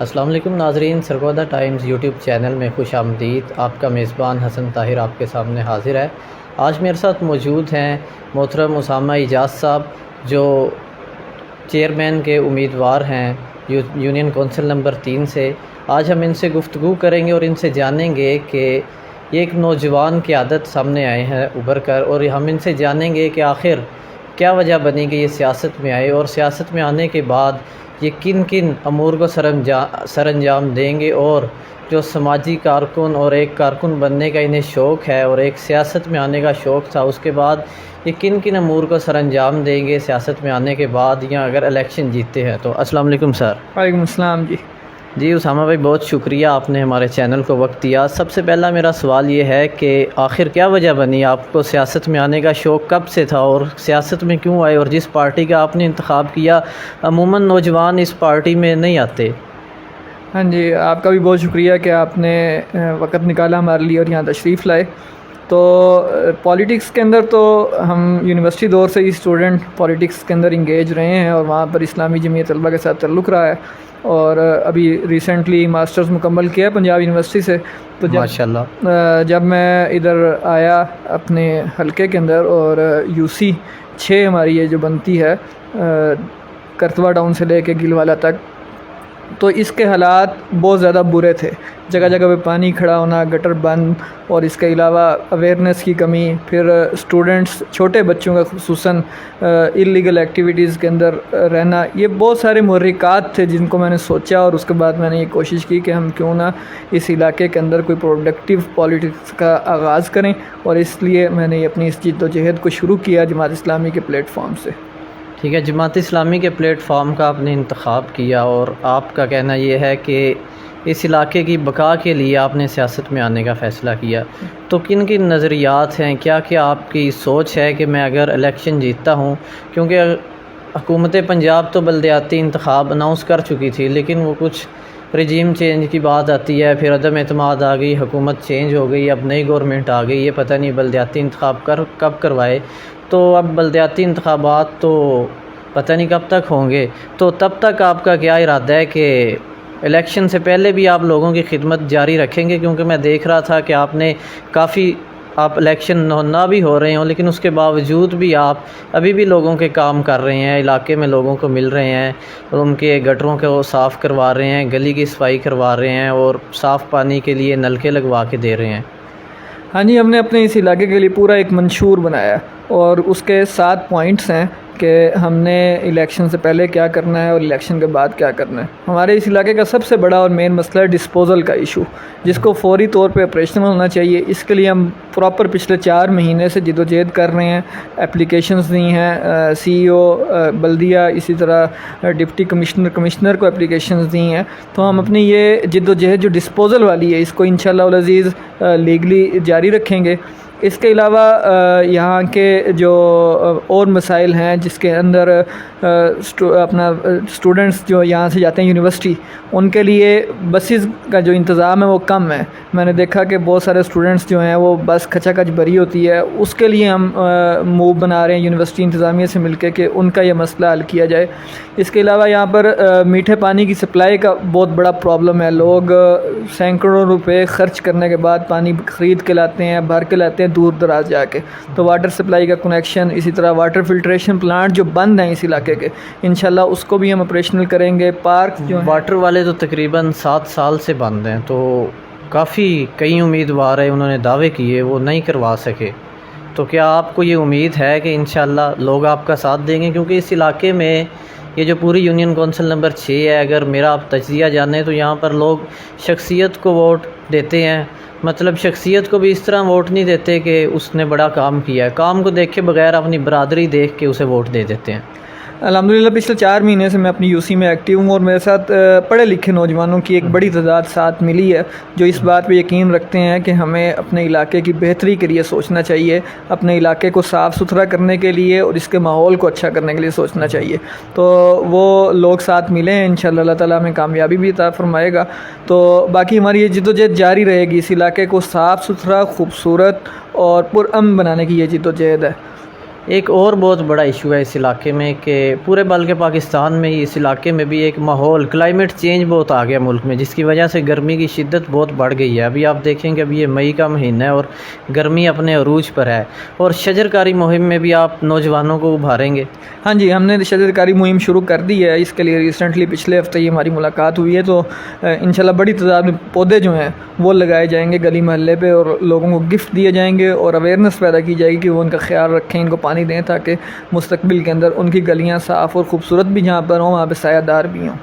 السلام علیکم ناظرین، سرگودہ ٹائمز یوٹیوب چینل میں خوش آمدید۔ آپ کا میزبان حسن طاہر آپ کے سامنے حاضر ہے۔ آج میرے ساتھ موجود ہیں محترم اسامہ اعجاز صاحب، جو چیئرمین کے امیدوار ہیں یونین کونسل نمبر 3 سے۔ آج ہم ان سے گفتگو کریں گے اور ان سے جانیں گے کہ یہ ایک نوجوان قیادت سامنے آئے ہیں ابھر کر، اور ہم ان سے جانیں گے کہ آخر کیا وجہ بنی کہ یہ سیاست میں آئے، اور سیاست میں آنے کے بعد یہ کن کن امور کو سر انجام دیں گے، اور جو سماجی کارکن اور ایک کارکن بننے کا انہیں شوق ہے اور ایک سیاست میں آنے کا شوق تھا، اس کے بعد یہ کن کن امور کو سر انجام دیں گے سیاست میں آنے کے بعد، یا اگر الیکشن جیتے ہیں تو۔ السلام علیکم سر۔ وعلیکم السلام جی اسامہ بھائی، بہت شکریہ آپ نے ہمارے چینل کو وقت دیا۔ سب سے پہلا میرا سوال یہ ہے کہ آخر کیا وجہ بنی، آپ کو سیاست میں آنے کا شوق کب سے تھا اور سیاست میں کیوں آئے، اور جس پارٹی کا آپ نے انتخاب کیا عموماً نوجوان اس پارٹی میں نہیں آتے؟ ہاں جی، آپ کا بھی بہت شکریہ کہ آپ نے وقت نکالا ہمارے لیے اور یہاں تشریف لائے۔ تو پولیٹکس کے اندر تو ہم یونیورسٹی دور سے ہی اسٹوڈنٹ پولیٹکس کے اندر انگیج رہے ہیں، اور وہاں پر اسلامی جمعیت طلبہ کے ساتھ تعلق رہا ہے، اور ابھی ریسنٹلی ماسٹرز مکمل کیا ہے پنجاب یونیورسٹی سے۔ تو جب میں ادھر آیا اپنے حلقے کے اندر، اور UC 6 ہماری یہ جو بنتی ہے کرتوا ٹاؤن سے لے کے گلوالا تک، تو اس کے حالات بہت زیادہ برے تھے۔ جگہ جگہ پہ پانی کھڑا ہونا، گٹر بند، اور اس کے علاوہ اویئرنیس کی کمی، پھر اسٹوڈنٹس چھوٹے بچوں کا خصوصاً اللیگل ایکٹیویٹیز کے اندر رہنا، یہ بہت سارے محرکات تھے جن کو میں نے سوچا، اور اس کے بعد میں نے یہ کوشش کی کہ ہم کیوں نہ اس علاقے کے اندر کوئی پروڈکٹیو پولیٹکس کا آغاز کریں، اور اس لیے میں نے اپنی اس جد و جہد کو شروع کیا جماعت اسلامی کے پلیٹ فارم سے۔ ٹھیک ہے، جماعت اسلامی کے پلیٹ فارم کا آپ نے انتخاب کیا، اور آپ کا کہنا یہ ہے کہ اس علاقے کی بقا کے لیے آپ نے سیاست میں آنے کا فیصلہ کیا۔ تو کن کن نظریات ہیں، کیا کیا آپ کی سوچ ہے کہ میں اگر الیکشن جیتتا ہوں، کیونکہ حکومت پنجاب تو بلدیاتی انتخاب اناؤنس کر چکی تھی، لیکن وہ کچھ رجیم چینج کی بات آتی ہے، پھر عدم اعتماد آ گئی، حکومت چینج ہو گئی، اب نئی گورنمنٹ آ گئی، یہ پتہ نہیں بلدیاتی انتخاب کب کروائے۔ تو اب بلدیاتی انتخابات تو پتہ نہیں کب تک ہوں گے، تو تب تک آپ کا کیا ارادہ ہے کہ الیکشن سے پہلے بھی آپ لوگوں کی خدمت جاری رکھیں گے؟ کیونکہ میں دیکھ رہا تھا کہ آپ الیکشن نہ بھی ہو رہے ہوں، لیکن اس کے باوجود بھی آپ ابھی بھی لوگوں کے کام کر رہے ہیں، علاقے میں لوگوں کو مل رہے ہیں، ان کے گٹروں کو صاف کروا رہے ہیں، گلی کی صفائی کروا رہے ہیں، اور صاف پانی کے لیے نلکے لگوا کے دے رہے ہیں۔ ہاں جی، ہم نے اپنے اس علاقے کے لیے پورا ایک منشور بنایا، اور اس کے 7 پوائنٹس ہیں کہ ہم نے الیکشن سے پہلے کیا کرنا ہے اور الیکشن کے بعد کیا کرنا ہے۔ ہمارے اس علاقے کا سب سے بڑا اور مین مسئلہ ہے ڈسپوزل کا ایشو، جس کو فوری طور پہ آپریشنل ہونا چاہیے۔ اس کے لیے ہم پراپر پچھلے 4 مہینے سے جد و جہد کر رہے ہیں، اپلیکیشنز دی ہیں، CEO بلدیہ، اسی طرح ڈپٹی کمشنر کو اپلیکیشنز دی ہیں۔ تو ہم اپنی یہ جد و جہد جو ڈسپوزل والی ہے، اس کو انشاءاللہ العزیز لیگلی جاری رکھیں گے۔ اس کے علاوہ یہاں کے جو اور مسائل ہیں، جس کے اندر اپنا اسٹوڈنٹس جو یہاں سے جاتے ہیں یونیورسٹی، ان کے لیے بسز کا جو انتظام ہے وہ کم ہے۔ میں نے دیکھا کہ بہت سارے اسٹوڈنٹس جو ہیں وہ بس کھچا کھچ بھری ہوتی ہے، اس کے لیے ہم موو بنا رہے ہیں یونیورسٹی انتظامیہ سے مل کے کہ ان کا یہ مسئلہ حل کیا جائے۔ اس کے علاوہ یہاں پر میٹھے پانی کی سپلائی کا بہت بڑا پرابلم ہے۔ لوگ سینکڑوں روپے خرچ کرنے کے بعد پانی خرید کے لاتے ہیں، بھر کے لاتے ہیں دور دراز جا کے۔ تو واٹر سپلائی کا کنیکشن، اسی طرح واٹر فلٹریشن پلانٹ جو بند ہیں اس علاقے کے، انشاءاللہ اس کو بھی ہم آپریشنل کریں گے۔ پارک جو واٹر والے تو تقریباً 7 سال سے بند ہیں، تو کافی کئی امیدوار ہیں، انہوں نے دعوے کیے وہ نہیں کروا سکے۔ تو کیا آپ کو یہ امید ہے کہ انشاءاللہ لوگ آپ کا ساتھ دیں گے؟ کیونکہ اس علاقے میں یہ جو پوری یونین کونسل نمبر 6 ہے، اگر میرا آپ تجزیہ جانیں تو یہاں پر لوگ شخصیت کو ووٹ دیتے ہیں، مطلب شخصیت کو بھی اس طرح ووٹ نہیں دیتے کہ اس نے بڑا کام کیا ہے، کام کو دیکھے بغیر اپنی برادری دیکھ کے اسے ووٹ دے دیتے ہیں۔ الحمدللہ پچھلے 4 مہینے سے میں اپنی UC میں ایکٹیو ہوں، اور میرے ساتھ پڑھے لکھے نوجوانوں کی ایک بڑی تعداد ساتھ ملی ہے، جو اس بات پہ یقین رکھتے ہیں کہ ہمیں اپنے علاقے کی بہتری کے لیے سوچنا چاہیے، اپنے علاقے کو صاف ستھرا کرنے کے لیے اور اس کے ماحول کو اچھا کرنے کے لیے سوچنا چاہیے۔ تو وہ لوگ ساتھ ملے ہیں، انشاءاللہ اللہ تعالیٰ ہمیں کامیابی بھی عطا فرمائے گا۔ تو باقی ہماری یہ جد و جہد جاری رہے گی، اس علاقے کو صاف ستھرا، خوبصورت اور پرامن بنانے کی یہ جد و جہد ہے۔ ایک اور بہت بڑا ایشو ہے اس علاقے میں کہ پورے بلکہ پاکستان میں اس علاقے میں بھی ایک ماحول کلائمیٹ چینج بہت آ گیا ملک میں، جس کی وجہ سے گرمی کی شدت بہت بڑھ گئی ہے۔ ابھی آپ دیکھیں کہ ابھی یہ مئی کا مہینہ ہے اور گرمی اپنے عروج پر ہے، اور شجر کاری مہم میں بھی آپ نوجوانوں کو ابھاریں گے؟ ہاں جی، ہم نے شجر کاری مہم شروع کر دی ہے۔ اس کے لیے ریسنٹلی پچھلے ہفتے ہی ہماری ملاقات ہوئی ہے، تو انشاءاللہ بڑی تعداد میں پودے جو ہیں وہ لگائے جائیں گے گلی محلے پہ، اور لوگوں کو گفٹ دیے جائیں گے اور اویئرنیس پیدا کی جائے گی کہ وہ ان کا خیال رکھیں، ان کو پانی دیں، تاکہ مستقبل کے اندر ان کی گلیاں صاف اور خوبصورت بھی جہاں پر ہوں وہاں پہ سایہ دار بھی ہوں،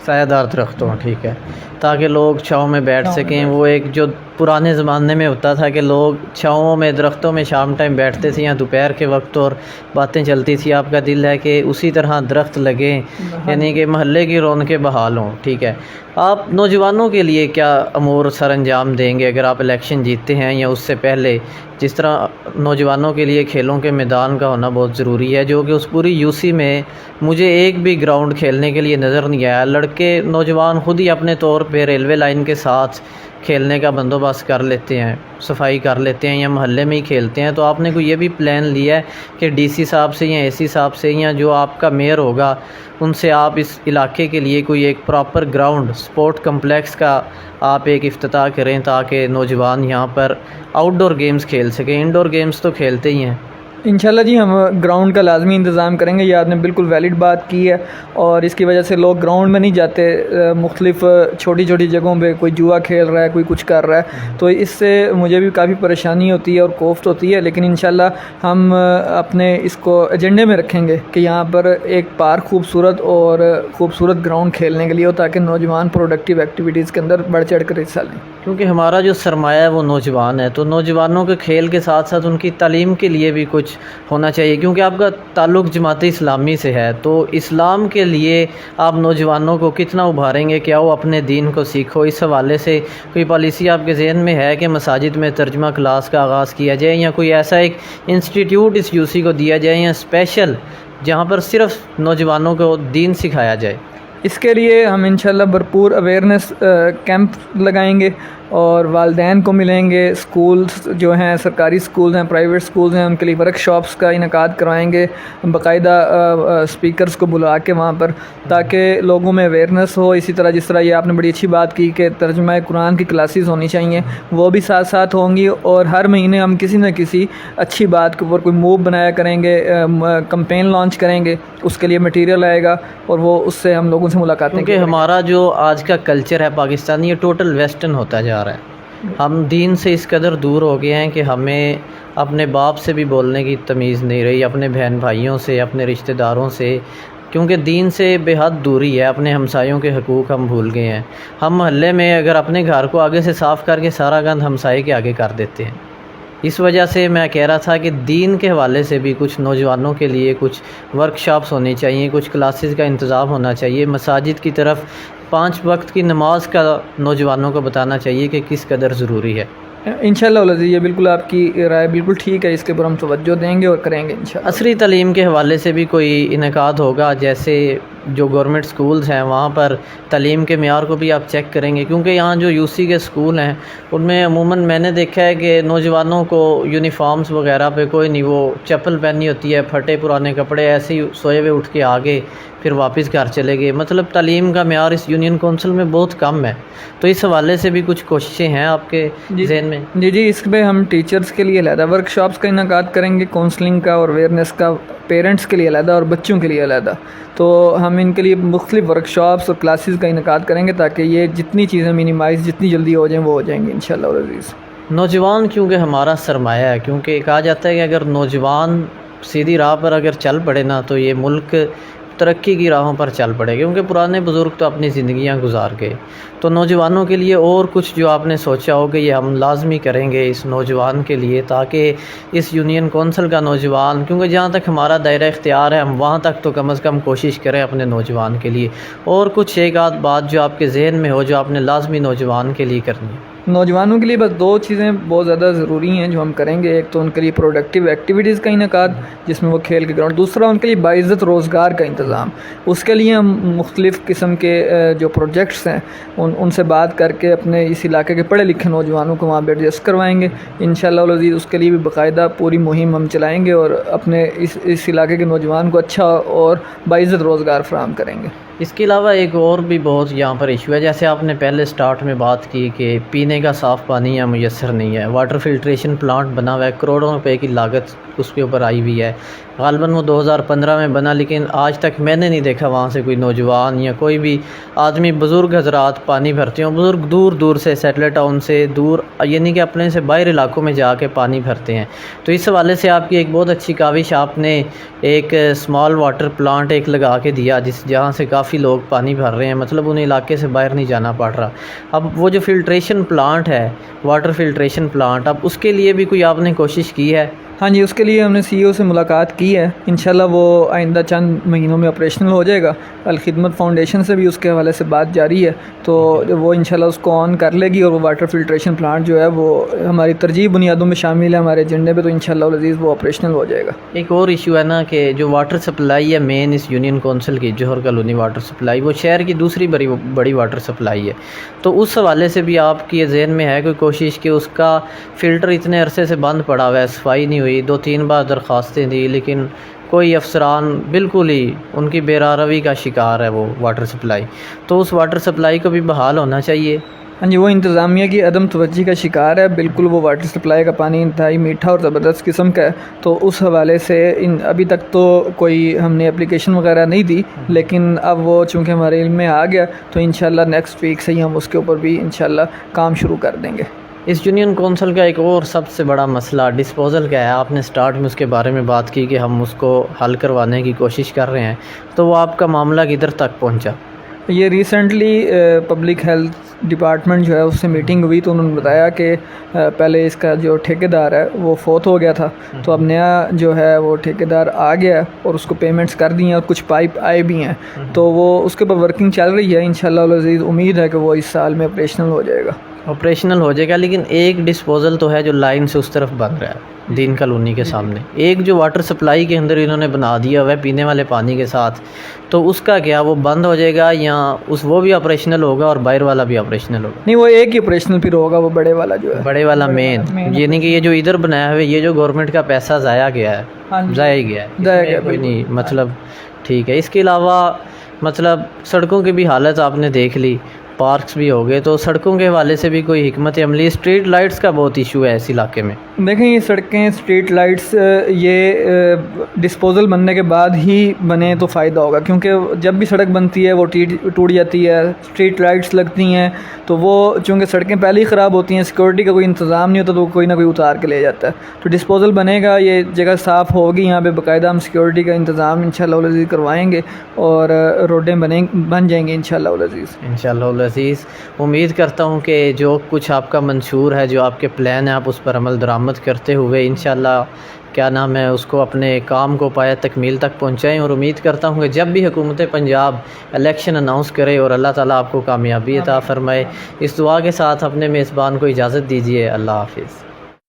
سایہ دار درخت ہوں، ٹھیک ہے، تاکہ لوگ چھاؤں میں بیٹھ سکیں۔ وہ ایک جو پرانے زمانے میں ہوتا تھا کہ لوگ چھاؤں میں درختوں میں شام ٹائم بیٹھتے تھے یا دوپہر کے وقت اور باتیں چلتی تھی، آپ کا دل ہے کہ اسی طرح درخت لگیں، یعنی کہ محلے کی رونقیں بحال ہوں، ٹھیک ہے۔ آپ نوجوانوں کے لیے کیا امور سر انجام دیں گے اگر آپ الیکشن جیتتے ہیں یا اس سے پہلے؟ جس طرح نوجوانوں کے لیے کھیلوں کے میدان کا ہونا بہت ضروری ہے، جو کہ اس پوری یو سی میں مجھے ایک بھی گراؤنڈ کھیلنے کے لیے نظر نہیں آیا۔ لڑکے نوجوان خود ہی اپنے طور پہ ریلوے لائن کے ساتھ کھیلنے کا بندوبست کر لیتے ہیں، صفائی کر لیتے ہیں یا محلے میں ہی کھیلتے ہیں۔ تو آپ نے کوئی یہ بھی پلان لیا ہے کہ ڈی سی صاحب سے یا اے سی صاحب سے یا جو آپ کا میئر ہوگا ان سے آپ اس علاقے کے لیے کوئی ایک پراپر گراؤنڈ سپورٹ کمپلیکس کا آپ ایک افتتاح کریں تاکہ نوجوان یہاں پر آؤٹ ڈور گیمز کھیل سکیں؟ انڈور گیمز تو کھیلتے ہی ہیں۔ انشاءاللہ جی، ہم گراؤنڈ کا لازمی انتظام کریں گے، یہ آپ نے بالکل ویلڈ بات کی ہے، اور اس کی وجہ سے لوگ گراؤنڈ میں نہیں جاتے، مختلف چھوٹی چھوٹی جگہوں پہ کوئی جوا کھیل رہا ہے، کوئی کچھ کر رہا ہے، تو اس سے مجھے بھی کافی پریشانی ہوتی ہے اور کوفت ہوتی ہے، لیکن انشاءاللہ ہم اپنے اس کو ایجنڈے میں رکھیں گے کہ یہاں پر ایک پارک خوبصورت اور خوبصورت گراؤنڈ کھیلنے کے لیے ہو، تاکہ نوجوان پروڈکٹیو ایکٹیویٹیز کے اندر بڑھ چڑھ کر حصہ لیں، کیونکہ ہمارا جو سرمایہ ہے وہ نوجوان ہے، تو نوجوانوں کے کھیل کے ساتھ ساتھ ان کی تعلیم کے لیے بھی کچھ ہونا چاہیے، کیونکہ آپ کا تعلق جماعت اسلامی سے ہے، تو اسلام کے لیے آپ نوجوانوں کو کتنا ابھاریں گے؟ کیا وہ اپنے دین کو سیکھو؟ اس حوالے سے کوئی پالیسی آپ کے ذہن میں ہے کہ مساجد میں ترجمہ کلاس کا آغاز کیا جائے، یا کوئی ایسا ایک انسٹیٹیوٹ اس یو سی کو دیا جائے یا اسپیشل جہاں پر صرف نوجوانوں کو دین سکھایا جائے؟ اس کے لیے ہم انشاءاللہ بھرپور اویئرنیس کیمپ لگائیں گے اور والدین کو ملیں گے، سکولز جو ہیں، سرکاری سکولز ہیں، پرائیویٹ سکولز ہیں، ان کے لیے ورک شاپس کا انعقاد کروائیں گے، باقاعدہ اسپیکرز کو بلا کے وہاں پر، تاکہ لوگوں میں اویئرنیس ہو۔ اسی طرح جس طرح یہ آپ نے بڑی اچھی بات کی کہ ترجمہ قرآن کی کلاسز ہونی چاہیے، وہ بھی ساتھ ساتھ ہوں گی، اور ہر مہینے ہم کسی نہ کسی اچھی بات کے اوپر کوئی موو بنایا کریں گے، کمپین لانچ کریں گے، اس کے لیے مٹیریل آئے گا اور وہ اس سے ہم لوگوں سے ملاقاتیں کیونکہ ہمارا جو آج کا کلچر ہے پاکستانی، یہ ٹوٹل ویسٹرن ہوتا جا رہا ہے۔ ہم دین سے اس قدر دور ہو گئے ہیں کہ ہمیں اپنے باپ سے بھی بولنے کی تمیز نہیں رہی، اپنے بہن بھائیوں سے، اپنے رشتہ داروں سے، کیونکہ دین سے بے حد دوری ہے، اپنے ہمسایوں کے حقوق ہم بھول گئے ہیں۔ ہم محلے میں اگر اپنے گھر کو آگے سے صاف کر کے سارا گند ہمسائے کے آگے کر دیتے ہیں۔ اس وجہ سے میں کہہ رہا تھا کہ دین کے حوالے سے بھی کچھ نوجوانوں کے لیے کچھ ورک شاپس ہونی چاہیے، کچھ کلاسز کا انتظام ہونا چاہیے، مساجد کی طرف 5 وقت کی نماز کا نوجوانوں کو بتانا چاہیے کہ کس قدر ضروری ہے۔ انشاءاللہ العزیز، یہ بالکل آپ کی رائے بالکل ٹھیک ہے، اس کے اوپر ہم توجہ دیں گے اور کریں گے انشاءاللہ۔ عصری تعلیم کے حوالے سے بھی کوئی انعقاد ہوگا، جیسے جو گورنمنٹ سکولز ہیں وہاں پر تعلیم کے معیار کو بھی آپ چیک کریں گے؟ کیونکہ یہاں جو یو سی کے سکول ہیں ان میں عموماً میں نے دیکھا ہے کہ نوجوانوں کو یونیفارمز وغیرہ پہ کوئی نہیں، وہ چپل پہنی ہوتی ہے، پھٹے پرانے کپڑے، ایسے ہی سوئے ہوئے اٹھ کے آگے پھر واپس گھر چلے گئے، مطلب تعلیم کا معیار اس یونین کونسل میں بہت کم ہے۔ تو اس حوالے سے بھی کچھ کوششیں ہیں آپ کے ذہن میں؟ جی، اس پہ ہم ٹیچرز کے لیے علیحدہ ورک شاپس کا انعقاد کریں گے، کونسلنگ کا اور اویئرنیس کا، پیرنٹس کے لیے علیحدہ اور بچوں کے لیے علیحدہ، تو ہم ان کے لیے مختلف ورک شاپس اور کلاسز کا انعقاد کریں گے تاکہ یہ جتنی چیزیں مینیمائز جتنی جلدی ہو جائیں وہ ہو جائیں گی انشاءاللہ العزیز۔ نوجوان کیونکہ ہمارا سرمایہ ہے، کیونکہ کہا جاتا ہے کہ اگر نوجوان سیدھی راہ پر اگر چل پڑے نا تو یہ ملک ترقی کی راہوں پر چل پڑے، کیونکہ پرانے بزرگ تو اپنی زندگیاں گزار گئے۔ تو نوجوانوں کے لیے اور کچھ جو آپ نے سوچا ہو کہ یہ ہم لازمی کریں گے اس نوجوان کے لیے، تاکہ اس یونین کونسل کا نوجوان، کیونکہ جہاں تک ہمارا دائرہ اختیار ہے ہم وہاں تک تو کم از کم کوشش کریں اپنے نوجوان کے لیے، اور کچھ ایک آدھ بات جو آپ کے ذہن میں ہو جو آپ نے لازمی نوجوان کے لیے کرنی ہے؟ نوجوانوں کے لیے بس دو چیزیں بہت زیادہ ضروری ہیں جو ہم کریں گے. ایک تو ان کے لیے پروڈکٹیو ایکٹیویٹیز کا انعقاد جس میں وہ کھیل کے گراؤنڈ, دوسرا ان کے لیے باعزت روزگار کا انتظام. اس کے لیے ہم مختلف قسم کے جو پروجیکٹس ہیں ان سے بات کر کے اپنے اس علاقے کے پڑھے لکھے نوجوانوں کو وہاں پہ ایڈجسٹ کروائیں گے انشاءاللہ العزیز. اس کے لیے بھی باقاعدہ پوری مہم ہم چلائیں گے اور اپنے اس علاقے کے نوجوان کو اچھا اور باعزت روزگار فراہم کریں گے. اس کے علاوہ ایک اور بھی بہت یہاں پر ایشو ہے, جیسے آپ نے پہلے سٹارٹ میں بات کی کہ پینے کا صاف پانی یہاں میسر نہیں ہے. واٹر فلٹریشن پلانٹ بنا ہوا ہے, کروڑوں روپے کی لاگت اس کے اوپر آئی ہوئی ہے. غالباً وہ 2015 میں بنا, لیکن آج تک میں نے نہیں دیکھا وہاں سے کوئی نوجوان یا کوئی بھی آدمی بزرگ حضرات پانی بھرتے ہوں. بزرگ دور دور سے سیٹلر ٹاؤن سے دور, یعنی کہ اپنے سے باہر علاقوں میں جا کے پانی بھرتے ہیں. تو اس حوالے سے آپ کی ایک بہت اچھی کاوش, آپ نے ایک اسمال واٹر پلانٹ ایک لگا کے دیا جہاں سے کافی لوگ پانی بھر رہے ہیں, مطلب انہیں علاقے سے باہر نہیں جانا پڑ رہا. اب وہ جو فلٹریشن پلانٹ ہے, واٹر فلٹریشن پلانٹ, اب اس کے لیے بھی کوئی آپ نے کوشش کی ہے؟ ہاں جی, اس کے لیے ہم نے سی او سے ملاقات کی ہے. انشاءاللہ وہ آئندہ چند مہینوں میں آپریشنل ہو جائے گا. الخدمت فاؤنڈیشن سے بھی اس کے حوالے سے بات جاری ہے, تو وہ انشاءاللہ اس کو آن کر لے گی اور وہ واٹر فلٹریشن پلانٹ جو ہے وہ ہماری ترجیح بنیادوں میں شامل ہے ہمارے ایجنڈے پہ, تو انشاءاللہ العزیز وہ آپریشنل ہو جائے گا. ایک اور ایشو ہے نا کہ جو واٹر سپلائی ہے مین اس یونین کونسل کی, جوہر کالونی واٹر سپلائی, وہ شہر کی دوسری بڑی واٹر سپلائی ہے. تو اس حوالے سے بھی آپ کی ذہن میں ہے کوئی کوشش کہ اس کا فلٹر اتنے عرصے سے بند پڑا ہوا ہے, صفائی نہیں ہوئی, 2-3 بار درخواستیں دی, لیکن کوئی افسران بالکل ہی ان کی بے روی کا شکار ہے وہ واٹر سپلائی. تو اس واٹر سپلائی کو بھی بحال ہونا چاہیے. ہاں جی, وہ انتظامیہ کی عدم توجہ کا شکار ہے. بالکل وہ واٹر سپلائی کا پانی انتہائی میٹھا اور زبردست قسم کا ہے. تو اس حوالے سے ابھی تک تو کوئی ہم نے اپلیکیشن وغیرہ نہیں دی, لیکن اب وہ چونکہ ہمارے علم میں آ گیا تو انشاءاللہ نیکسٹ ویک سے ہی ہم اس کے اوپر بھی انشاءاللہ کام شروع کر دیں گے. اس یونین کونسل کا ایک اور سب سے بڑا مسئلہ ڈسپوزل کا ہے. آپ نے سٹارٹ میں اس کے بارے میں بات کی کہ ہم اس کو حل کروانے کی کوشش کر رہے ہیں, تو وہ آپ کا معاملہ کدھر تک پہنچا؟ یہ ریسنٹلی پبلک ہیلتھ ڈپارٹمنٹ جو ہے اس سے میٹنگ ہوئی, تو انہوں نے بتایا کہ پہلے اس کا جو ٹھیکیدار ہے وہ فوت ہو گیا تھا, تو اب نیا جو ہے وہ ٹھیکیدار آ گیا ہے اور اس کو پیمنٹس کر دی ہیں اور کچھ پائپ آئے بھی ہیں, تو وہ اس کے اوپر ورکنگ چل رہی ہے. انشاءاللہ العزیز امید ہے کہ وہ اس سال میں آپریشنل ہو جائے گا. لیکن ایک ڈسپوزل تو ہے جو لائن سے اس طرف بن رہا ہے دین کالونی کے سامنے, ایک جو واٹر سپلائی کے اندر انہوں نے بنا دیا ہوا ہے پینے والے پانی کے ساتھ, تو اس کا کیا وہ بند ہو جائے گا یا وہ بھی آپریشنل ہوگا اور باہر والا بھی آپریشنل ہوگا؟ نہیں, وہ ایک ہی آپریشنل پھر ہوگا, وہ بڑے والا جو ہے, بڑے والا مین, یعنی کہ یہ جو ادھر بنایا ہوا ہے یہ جو گورنمنٹ کا پیسہ ضائع گیا ہے, کوئی نہیں, مطلب ٹھیک ہے. اس کے علاوہ مطلب سڑکوں کی بھی حالت آپ نے دیکھ لی, پارکس بھی ہو گئے, تو سڑکوں کے حوالے سے بھی کوئی حکمت عملی؟ اسٹریٹ لائٹس کا بہت ایشو ہے اس علاقے میں. دیکھیں یہ سڑکیں, اسٹریٹ لائٹس, یہ ڈسپوزل بننے کے بعد ہی بنے تو فائدہ ہوگا, کیونکہ جب بھی سڑک بنتی ہے وہ ٹوٹ جاتی ہے, اسٹریٹ لائٹس لگتی ہیں, تو وہ چونکہ سڑکیں پہلے ہی خراب ہوتی ہیں, سیکورٹی کا کوئی انتظام نہیں ہوتا, تو کوئی نہ کوئی اتار کے لے جاتا ہے. تو ڈسپوزل بنے گا, یہ جگہ صاف ہوگی, یہاں پہ باقاعدہ ہم سیکورٹی کا انتظام انشاءاللہ العزیز کروائیں گے اور روڈیں بن جائیں گی انشاءاللہ العزیز. امید کرتا ہوں کہ جو کچھ آپ کا منشور ہے, جو آپ کے پلان ہے, آپ اس پر عمل درآمد کرتے ہوئے انشاءاللہ کیا نام ہے اس کو اپنے کام کو پایہ تکمیل تک پہنچائیں. اور امید کرتا ہوں کہ جب بھی حکومت پنجاب الیکشن اناؤنس کرے اور اللہ تعالیٰ آپ کو کامیابی عطا فرمائے. اس دعا کے ساتھ اپنے میزبان کو اجازت دیجیے. اللہ حافظ.